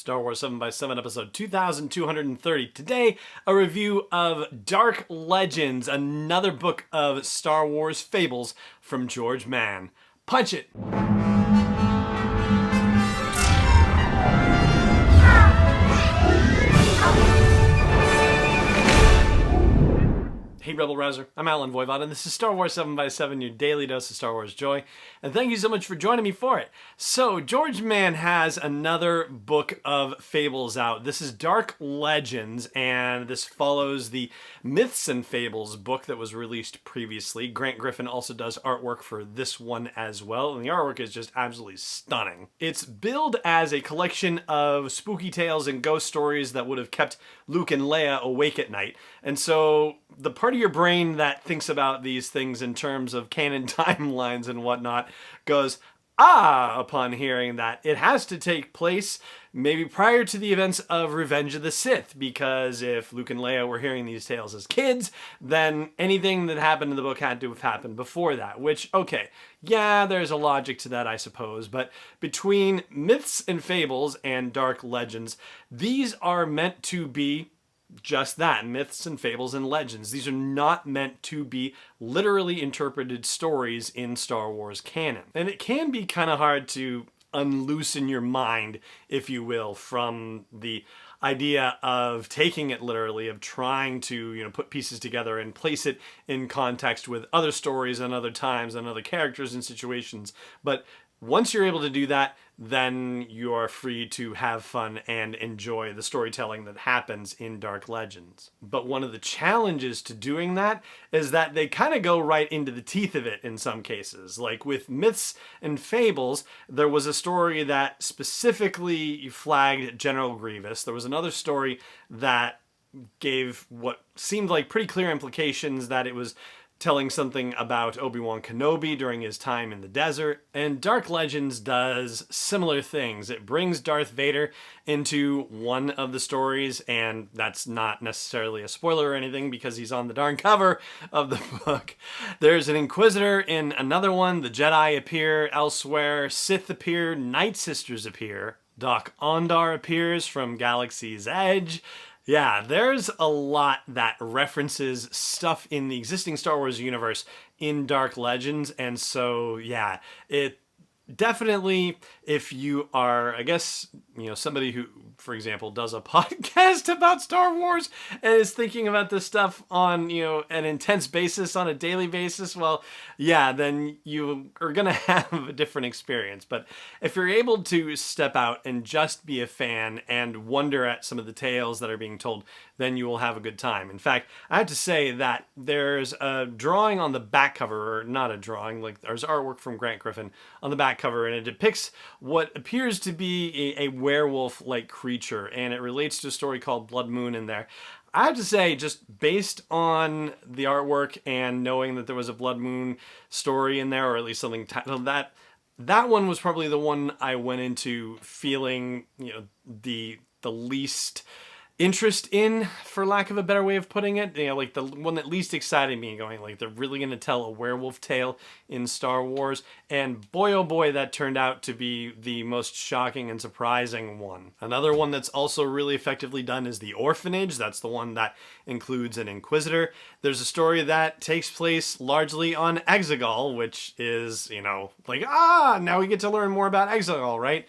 Star Wars 7x7 episode 2230. Today, a review of Dark Legends, another book of Star Wars fables from George Mann. Punch it! Hey Rebel Rouser, I'm Alan Voivod, and this is Star Wars 7x7, your daily dose of Star Wars joy, and thank you so much for joining me for it. So, George Mann has another book of fables out. This is Dark Legends, and this follows the Myths and Fables book that was released previously. Grant Griffin also does artwork for this one as well, and the artwork is just absolutely stunning. It's billed as a collection of spooky tales and ghost stories that would have kept Luke and Leia awake at night, and so the part of your brain that thinks about these things in terms of canon timelines and whatnot goes, upon hearing that it has to take place maybe prior to the events of Revenge of the Sith, because if Luke and Leia were hearing these tales as kids, then anything that happened in the book had to have happened before that, which, okay, yeah, there's a logic to that, I suppose, but between Myths and Fables and Dark Legends, these are meant to be just that, myths and fables and legends. These are not meant to be literally interpreted stories in Star Wars canon. And it can be kind of hard to unloosen your mind, if you will, from the idea of taking it literally, of trying to, put pieces together and place it in context with other stories and other times and other characters and situations. But once you're able to do that, then you are free to have fun and enjoy the storytelling that happens in Dark Legends. But one of the challenges to doing that is that they kind of go right into the teeth of it in some cases. Like with Myths and Fables, there was a story that specifically flagged General Grievous. There was another story that gave what seemed like pretty clear implications that it was telling something about Obi-Wan Kenobi during his time in the desert. And Dark Legends does similar things. It brings Darth Vader into one of the stories, and that's not necessarily a spoiler or anything because he's on the darn cover of the book. There's an Inquisitor in another one, the Jedi appear elsewhere, Sith appear, Night Sisters appear, Doc Ondar appears from Galaxy's Edge. Yeah, there's a lot that references stuff in the existing Star Wars universe in Dark Legends, and so, yeah, it definitely, if you are, I guess, somebody who, for example, does a podcast about Star Wars and is thinking about this stuff on, an intense basis, on a daily basis, well, yeah, then you are going to have a different experience. But if you're able to step out and just be a fan and wonder at some of the tales that are being told, then you will have a good time. In fact, I have to say that there's a drawing on the back cover, or not a drawing, like there's artwork from Grant Griffin on the back cover, and it depicts what appears to be a werewolf-like creature, and it relates to a story called Blood Moon in there. I have to say, just based on the artwork and knowing that there was a Blood Moon story in there, or at least something titled that one was probably the one I went into feeling, the least interest in, for lack of a better way of putting it. Like the one that least excited me, going like, they're really going to tell a werewolf tale in Star Wars, and boy oh boy, that turned out to be the most shocking and surprising one. Another one that's also really effectively done is The Orphanage. That's the one that includes an Inquisitor. There's a story that takes place largely on Exegol, which is, now we get to learn more about Exegol, right?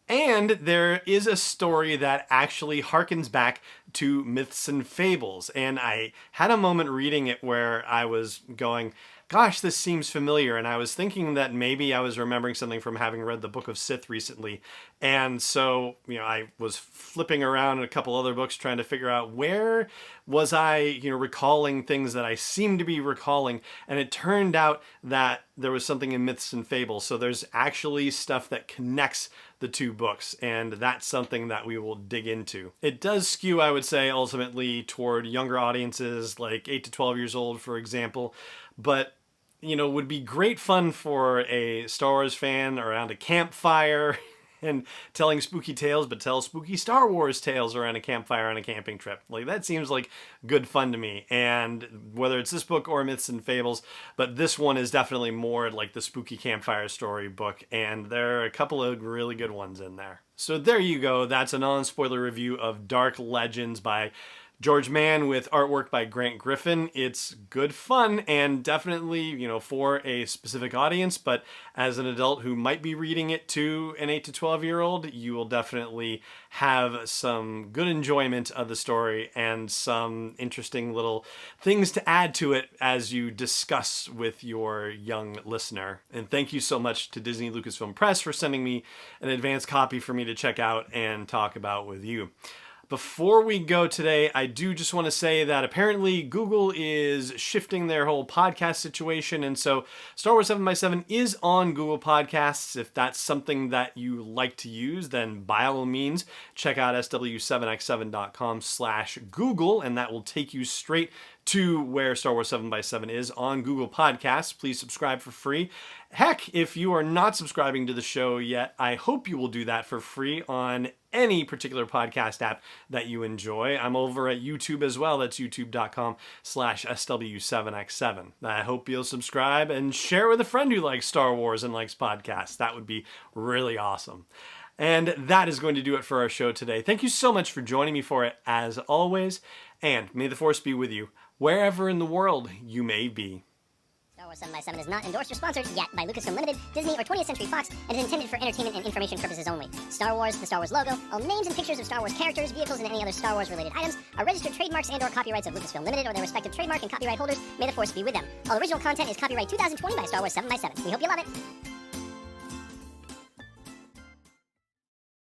And there is a story that actually harkens back to Myths and Fables. And I had a moment reading it where I was going, gosh, this seems familiar. And I was thinking that maybe I was remembering something from having read the Book of Sith recently. And so, I was flipping around in a couple other books trying to figure out where was I, recalling things that I seemed to be recalling. And it turned out that there was something in Myths and Fables. So there's actually stuff that connects the two books, and that's something that we will dig into. It does skew, I would say, ultimately toward younger audiences, like 8 to 12 years old, for example, but would be great fun for a Star Wars fan around a campfire and telling spooky tales, but tell spooky Star Wars tales around a campfire on a camping trip. Like, that seems like good fun to me. And whether it's this book or Myths and Fables, but this one is definitely more like the spooky campfire story book, and there are a couple of really good ones in there. So there you go. That's a non-spoiler review of Dark Legends by George Mann with artwork by Grant Griffin. It's good fun and definitely, for a specific audience, but as an adult who might be reading it to an 8 to 12-year-old, you will definitely have some good enjoyment of the story and some interesting little things to add to it as you discuss with your young listener. And thank you so much to Disney Lucasfilm Press for sending me an advanced copy for me to check out and talk about with you. Before we go today, I do just want to say that apparently Google is shifting their whole podcast situation, and so Star Wars 7x7 is on Google Podcasts. If that's something that you like to use, then by all means, check out sw7x7.com/Google, and that will take you straight to where Star Wars 7x7 is on Google Podcasts. Please subscribe for free. Heck, if you are not subscribing to the show yet, I hope you will do that for free on any particular podcast app that you enjoy. I'm over at YouTube as well. That's youtube.com/SW7x7. I hope you'll subscribe and share with a friend who likes Star Wars and likes podcasts. That would be really awesome. And that is going to do it for our show today. Thank you so much for joining me for it, as always. And may the Force be with you, wherever in the world you may be. Star Wars 7x7 is not endorsed or sponsored yet by Lucasfilm Limited, Disney, or 20th Century Fox, and is intended for entertainment and information purposes only. Star Wars, the Star Wars logo, all names and pictures of Star Wars characters, vehicles, and any other Star Wars-related items are registered trademarks and/or copyrights of Lucasfilm Limited or their respective trademark and copyright holders. May the Force be with them. All original content is copyright 2020 by Star Wars 7x7. We hope you love it.